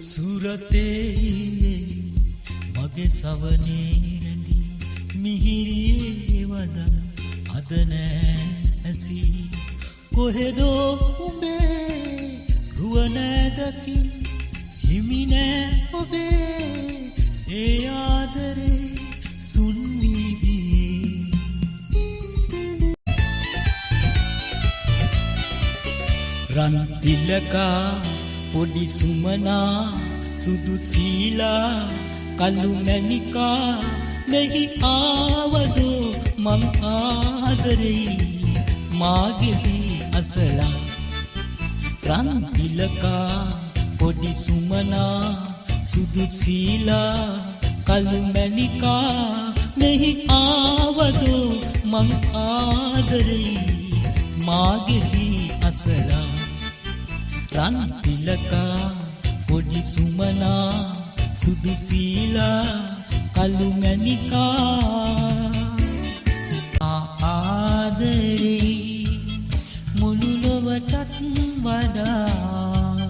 සුරතේ මගේ සවනේ රැඳි මිහිරියේ වදන අද නෑ ඇසි කොහෙදෝ උඹේ රුවන දකි හිමි නෑ ඔබේ ඒ ආදරේ සුන් වී රන් තිලකා පොඩි සුමනා සුදු සීලා කළු මැණිකා මෙහි ආවදෝ මං ආදරේ මාගේ අසලා රන් තිලකා පොඩි සුමනා සුදු සීලා කළු මැණිකා මෙහි ආවදෝ මං ආදරේ මාගේ අසලා රන් තිලකා පොඩි සුමනා සුදු සීලා කළු මැණිකා ආදරේ මුළු ලොවටත් වඩා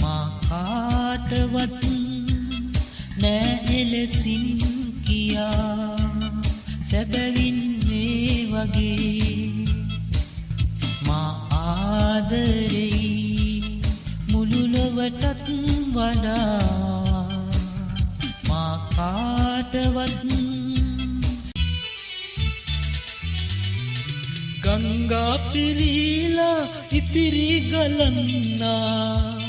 මා කාටවත් නෑ එලෙසින් කියා සැබවින් මේ වගේ මා ආදරේ මුළු ලොවටත් වඩා මා කාටවත් ගංගා පිරීලා ඉතිරි ගලන්නා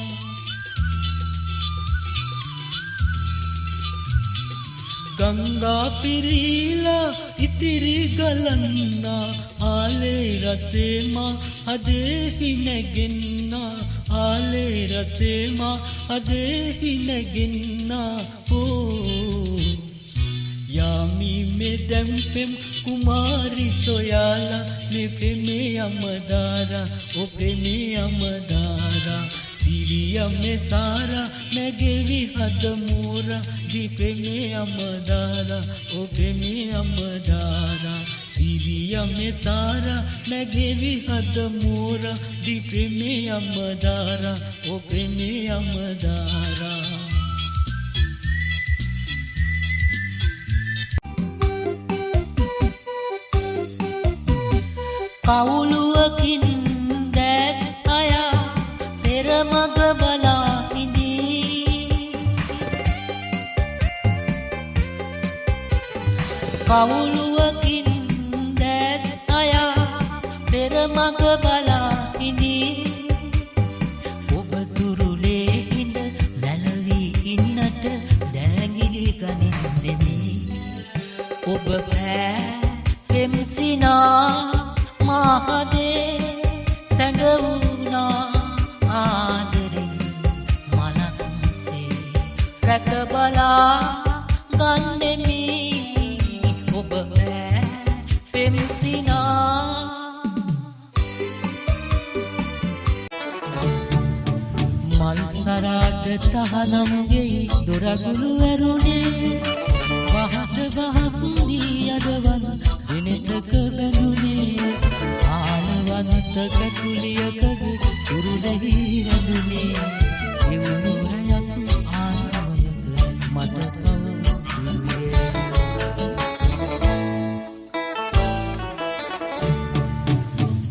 ගංගා පිරීලා ඉතිරි ගලන්නා ආලේ රසේම අදෙහි නැගෙන්නා ආලේ රසේම අදෙහි නැගෙන්නා ඕ यामी में दम्पम कुमारी सोयाला में प्रेमे अमदारा ओ प्रेमे अमदारा सीरिया में सारा नगेवी हद मोरा दी प्रेमे अमदारा ओ प्रेमे अमदारा सीरिया में सारा नगेवी हद मोरा दी प्रेमे अमदारा ओ प्रेमे अमदारा කවුළුවකින් දැස් අයා පෙර මග බලා හිඳී කවුළුවකින් දැස් අයා පෙර මග බලා හිඳී ඔබ තුරුලේ ඉඳ නැලවී ඉන්නට දෑගිලි ගනින්නෙමි ඔබ පෙම්සිනා මහදේ සැඟවුණා ආදරෙන් මනසේ රැක බලා ගන්නෙමි ඔබ පෙම්සිනා මල් සරාට තහනම් ගෙයි දොරගුළු ඇරුණේ වහට වහක් දී අඩවන් දිනෙතක බැඳුනේ ආලවන්ත කැකුලියකද උරුලෙහි රැඳුනේ එවුණු රැයක් ආනමයක මට පවුනේ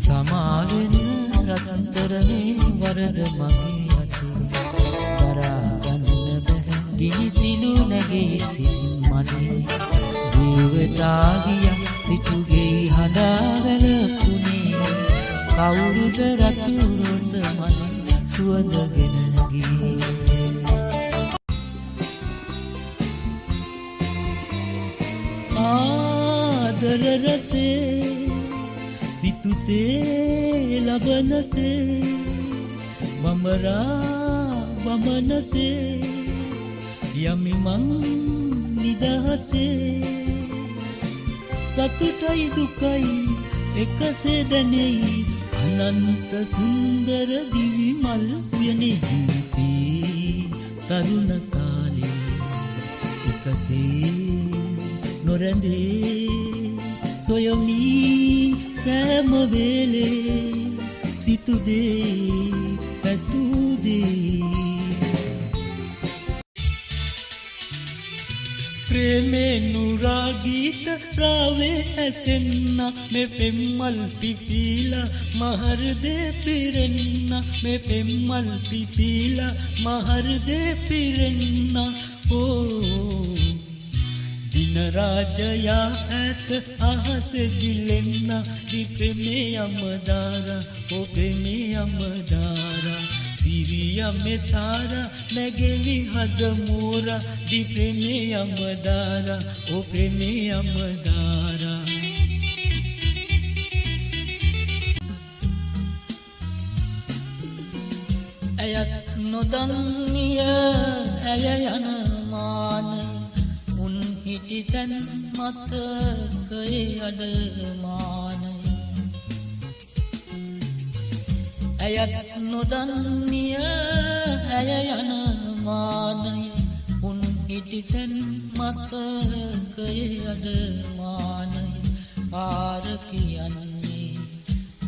සමාවෙන් රත්තරනේ වරද මගේ අතේ දරාගන්න බැහැ ගිහිසිලු නැගේ සිත් මනේ දේවතාවිය සිතුගේ හඬවැල පුනේ කවුරුද රතු රොස මන සුවඳගෙන ගියේ ආදර රසේ සිතුසේ ලබනසේ වමරා වමනසේ යමි මං නිදහසේ සතුටයි දුකයි එකසේ දැනෙයි අනන්ත සුන්දර දිවි මල් උයනේ ජීවිතේ තරුණ කාලේ එකසේ නොරැඳේ සොයමි සෑම වෙලේ සිතුදේ පැතුදේ ප්‍රේමේ නුරාගීත රාවේ ඇසෙන්න මේ පෙම්මල් පිපිලා මහර්දේ පිරෙන්න මේ පෙම්මල් පිපිලා මහර්දේ පිරෙන්න ඕ දින රාජයා ඇත අහස ගිලෙන්න දි ප්‍රේමේ යමදාරා ඕ ප්‍රේමේ යමදාරා සිරියා මෙසාරා නැගෙවි හද මෝරා දි ප්‍රේමේ යමදාරා ඕ ප්‍රේමේ යමදාරා ඇයත් නොදන්නිය ඇය යන මානය උන් හිටි තැන් මතකයේ අඩමානය ඇයත් නොදන්නිය ඇය යන මානය උන් හිටි තැන් මතකයේ අඩමානය පාර කියන්නේ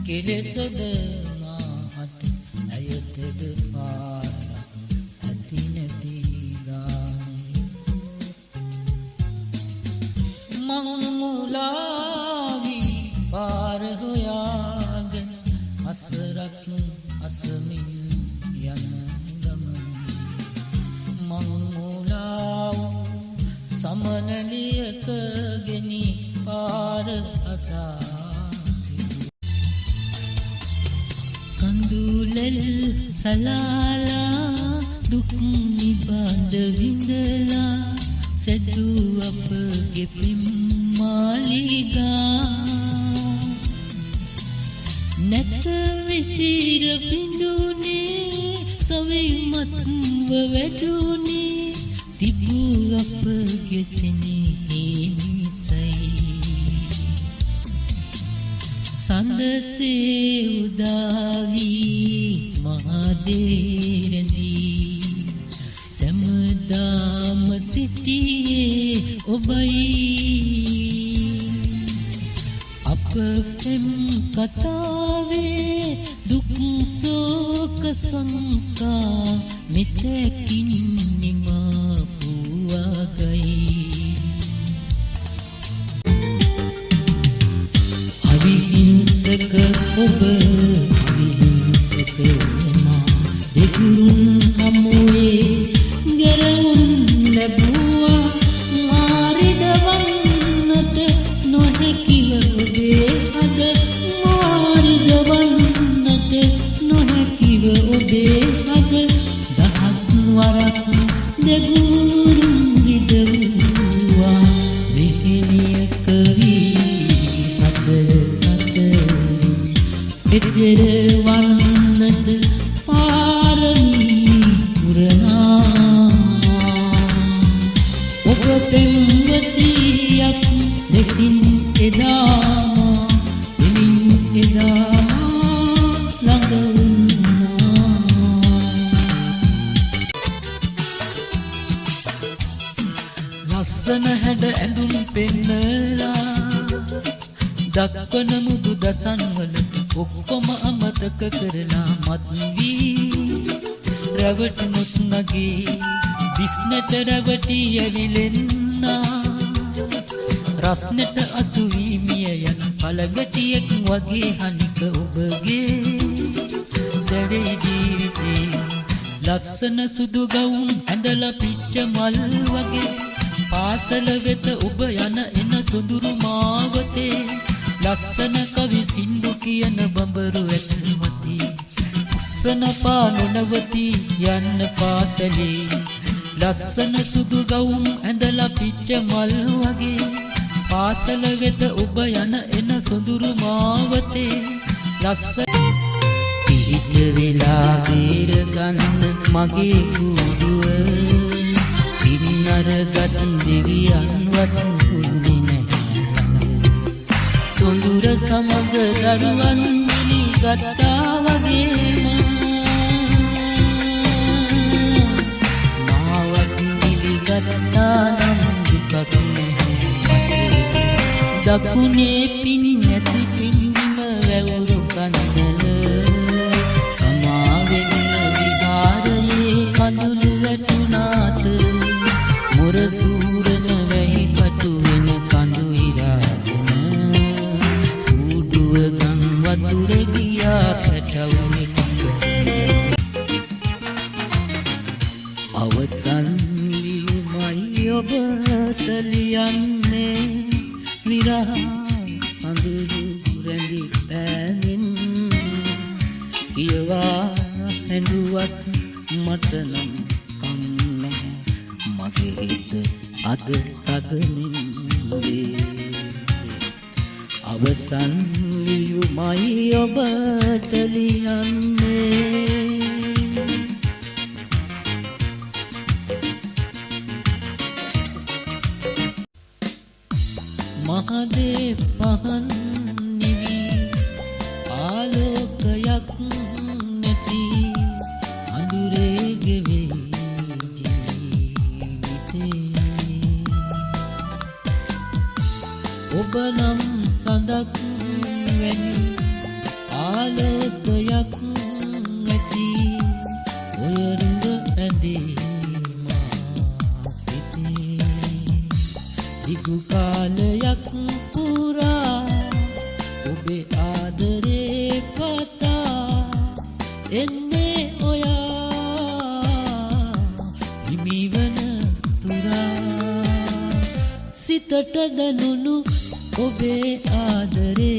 කෙලෙසද මාහට ඇයතද පාරක් ඇති නැති ගානේ මං මුලාවි පාර හොයාගෙන අසරක් අසමින් යන ගමන මං මුලාව සමනලියක ගෙනි පාර අසා කඳුලෙල් සලාලා දුක් නිබඳ විඳලා සැදු අපගේ පිම්මාලිගා නැත විසිර පිඳුනේ සවිමත්ව වැඩුනේ තිබූ අපගේ සිනහේ මිසයි සඳසේ උදාවී මහදේරදී සැමදාම සිටියේ ඔබයි අප පෙම් කතාවේ දුක් සෝක සංකා මෙතකින් නිමාපුවාගයි අවිහිංසක ඔබ අවිහිංසක මා දෙගුරුන් හමුවේ ගැරවුන් ලැබුවා මාරිදවන්නට නොහැකිව ඔබේ අද මාරිදවන්නට නොහැකිව ඔබේ අද දහස් වරක් දෙගුරුන් රිදවුවා විහිලියක වී එතෙර වන්නට පාරමී පුරනා ඔබ පෙම්වතියක් ලෙසින් එදා එමින් එදා ළඟ වුණා ලස්සන හැඩ ඇඳුම් පෙන්නලා දක්වන මුදු දසන්වල ඔක්කොම අමතක කරලා මත් වී රැවටුනොත් නගේ දිස්නට රැවටි ඇවිලෙන්නා රස්නට අසුවී මිය යන පළගටියෙක් වගේ හනික ඔබගේ දැරේ ජීවිතේ ලස්සන සුදු ගවුම් ඇඳලා පිච්ච මල් වගේ පාසල වෙත ඔබ යන එන සොඳුරු මාවතේ ලස්සන කවි සින්දු කියන බඹරු ඇතවති උස්සන පා නොනවති යන්න පාසලේ ලස්සන සුදු ගවුම් ඇඳලා පිච්ච මල් වගේ පාසල වෙත ඔබ යන එන සොඳුරු මාවතේ ලස්සන පිහිට වෙලා බේර ගන්න මගේ කුඩුව පින්නරගත් දෙවියන්වත් පුන්නේ නැහැ සොඳුර සමග දරුවන් මිලි ගත්තා වගේම මාවත් මිලි ගත්තා නම් දුකක් නැහැ දකුණේ පින් නැති පින්දිම වැවුරු කන්දල සමාවෙන්න විහාරයේ කඳුළු වැටුණාට මුරසූරන වැහි අවසන් ලියුමයි ඔබට ලියන්නේ විරහ අඳුරු රැඳි පෑමින් කියවා හැඬුවත් මට නම් කම් නැහැ මගේ හිත අද තදමින්වේ අවසන් ලියුමයි ඔබට ලියන්නේ මහදේ පහන් නිවි ආලෝකයක් නැති අඳුරේ ගෙවේ ජීවිතේ ඔබ නම් සඳක් වැනි ආලෝකයක් නැති ඔය රුඟ ඇඳේ දිගු කාලයක් පුරා ඔබේ ආදරේ කතා එන්නේ ඔයා හිමිවන තුරා සිතට දැනුණු ඔබේ ආදරේ